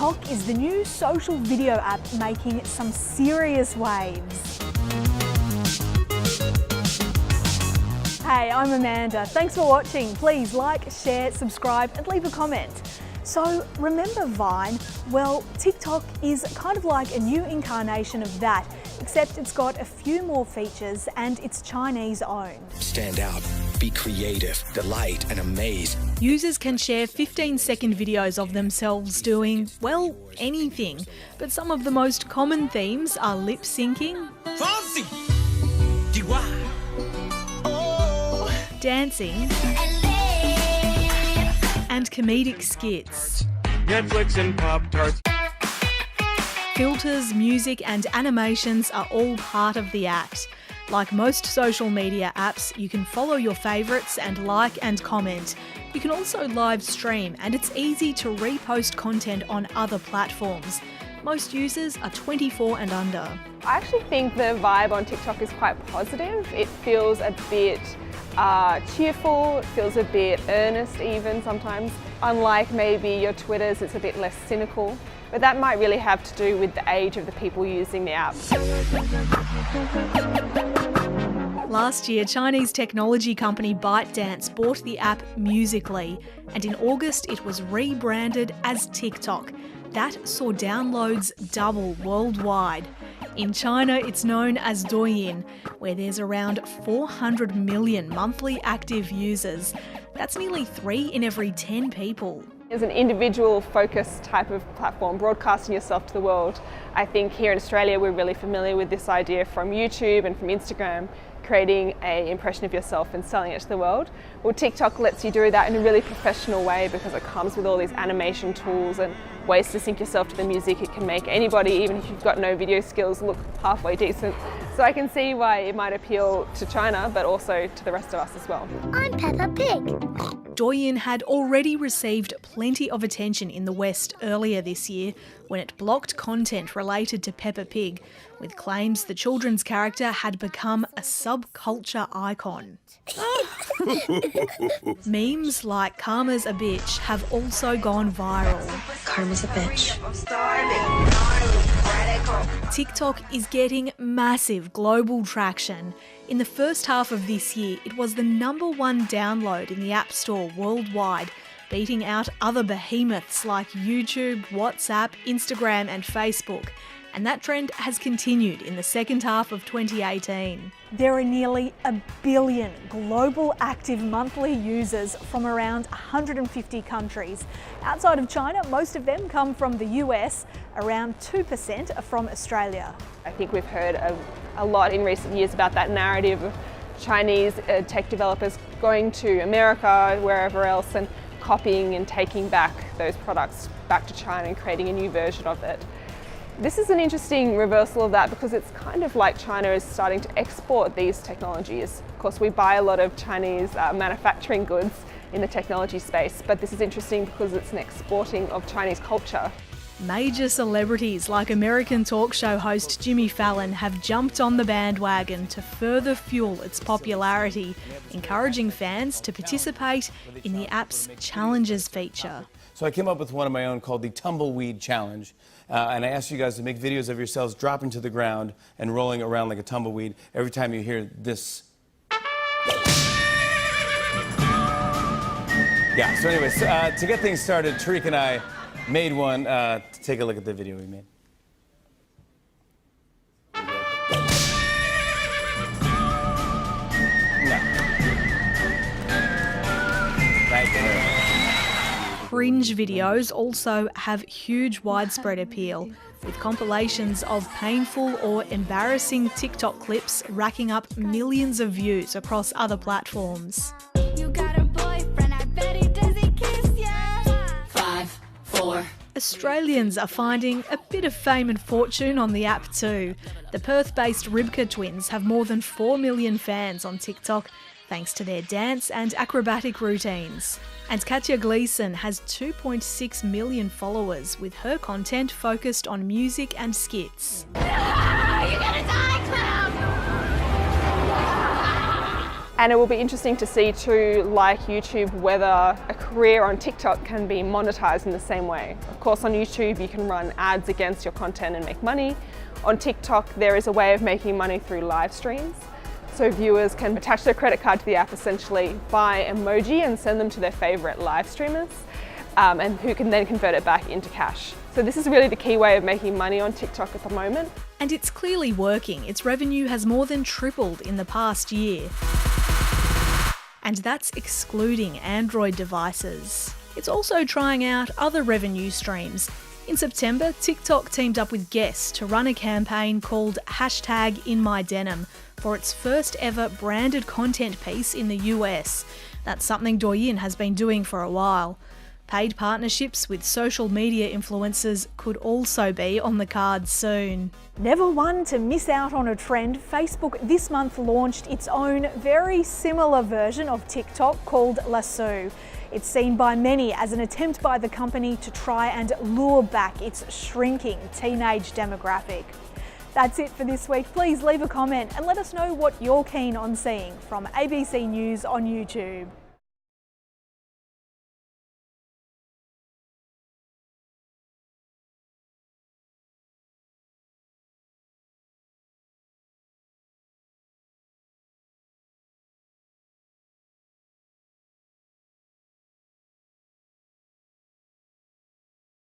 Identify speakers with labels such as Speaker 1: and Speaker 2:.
Speaker 1: TikTok is the new social video app making some serious waves. Hey, I'm Amanda. Thanks for watching. Please like, share, subscribe and leave a comment. So remember Vine? Well, TikTok is kind of like a new incarnation of that, except it's got a few more features and it's Chinese owned.
Speaker 2: Stand out, be creative, delight and amaze.
Speaker 1: Users can share 15-second videos of themselves doing, well, anything. But some of the most common themes are lip syncing, dancing, and comedic skits.
Speaker 3: Netflix and Pop-Tarts.
Speaker 1: Filters, music and animations are all part of the act. Like most social media apps, you can follow your favourites and like and comment. You can also live stream and it's easy to repost content on other platforms. Most users are 24 and under.
Speaker 4: I actually think the vibe on TikTok is quite positive. It feels a bit cheerful, it feels a bit earnest even sometimes. Unlike maybe your Twitters, it's a bit less cynical. But that might really have to do with the age of the people using the app.
Speaker 1: Last year, Chinese technology company ByteDance bought the app Musical.ly, and in August it was rebranded as TikTok. That saw downloads double worldwide. In China, it's known as Douyin, where there's around 400 million monthly active users. That's nearly 3 in every 10 people.
Speaker 4: As an individual focused type of platform, broadcasting yourself to the world, I think here in Australia we're really familiar with this idea from YouTube and from Instagram, creating an impression of yourself and selling it to the world. Well, TikTok lets you do that in a really professional way because it comes with all these animation tools and ways to sync yourself to the music. It can make anybody, even if you've got no video skills, look halfway decent. So I can see why it might appeal to China, but also to the rest of us as well.
Speaker 5: I'm Peppa Pig.
Speaker 1: Douyin had already received plenty of attention in the West earlier this year when it blocked content related to Peppa Pig, with claims the children's character had become a subculture icon. Memes like Karma's a bitch have also gone viral.
Speaker 5: Karma's a bitch.
Speaker 1: TikTok is getting massive global traction. In the first half of this year, it was the #1 download in the App Store worldwide, beating out other behemoths like YouTube, WhatsApp, Instagram and Facebook. And that trend has continued in the second half of 2018. There are nearly 1 billion global active monthly users from around 150 countries. Outside of China, most of them come from the US, around 2% are from Australia.
Speaker 4: I think we've heard a lot in recent years about that narrative of Chinese tech developers going to America, wherever else, and copying and taking back those products back to China and creating a new version of it. This is an interesting reversal of that because it's kind of like China is starting to export these technologies. Of course, we buy a lot of Chinese manufacturing goods in the technology space, but this is interesting because it's an exporting of Chinese culture.
Speaker 1: Major celebrities like American talk show host Jimmy Fallon have jumped on the bandwagon to further fuel its popularity, encouraging fans to participate in the app's challenges feature.
Speaker 6: So I came up with one of my own called the Tumbleweed Challenge. And I asked you guys to make videos of yourselves dropping to the ground and rolling around like a tumbleweed every time you hear this. Yeah, so anyways, to get things started, Tariq and I made one. Take a look at the video we made.
Speaker 1: Cringe videos also have huge widespread appeal, with compilations of painful or embarrassing TikTok clips racking up millions of views across other platforms.
Speaker 5: You got a boyfriend, I bet he doesn't kiss ya. 5, 4.
Speaker 1: Australians are finding a bit of fame and fortune on the app too. The Perth-based Ribka twins have more than 4 million fans on TikTok, thanks to their dance and acrobatic routines. And Katja Gleason has 2.6 million followers, with her content focused on music and skits.
Speaker 5: You're gonna die, clown!
Speaker 4: And it will be interesting to see too, like YouTube, whether a career on TikTok can be monetized in the same way. Of course, on YouTube you can run ads against your content and make money. On TikTok there is a way of making money through live streams. So viewers can attach their credit card to the app, essentially buy emoji and send them to their favorite live streamers, and who can then convert it back into cash. So this is really the key way of making money on TikTok at the moment.
Speaker 1: And it's clearly working. Its revenue has more than tripled in the past year. And that's excluding Android devices. It's also trying out other revenue streams. In September, TikTok teamed up with Guess to run a campaign called #InMyDenim for its first ever branded content piece in the US. That's something Douyin has been doing for a while. Paid partnerships with social media influencers could also be on the cards soon. Never one to miss out on a trend, Facebook this month launched its own very similar version of TikTok called Lasso. It's seen by many as an attempt by the company to try and lure back its shrinking teenage demographic. That's it for this week. Please leave a comment and let us know what you're keen on seeing from ABC News on YouTube.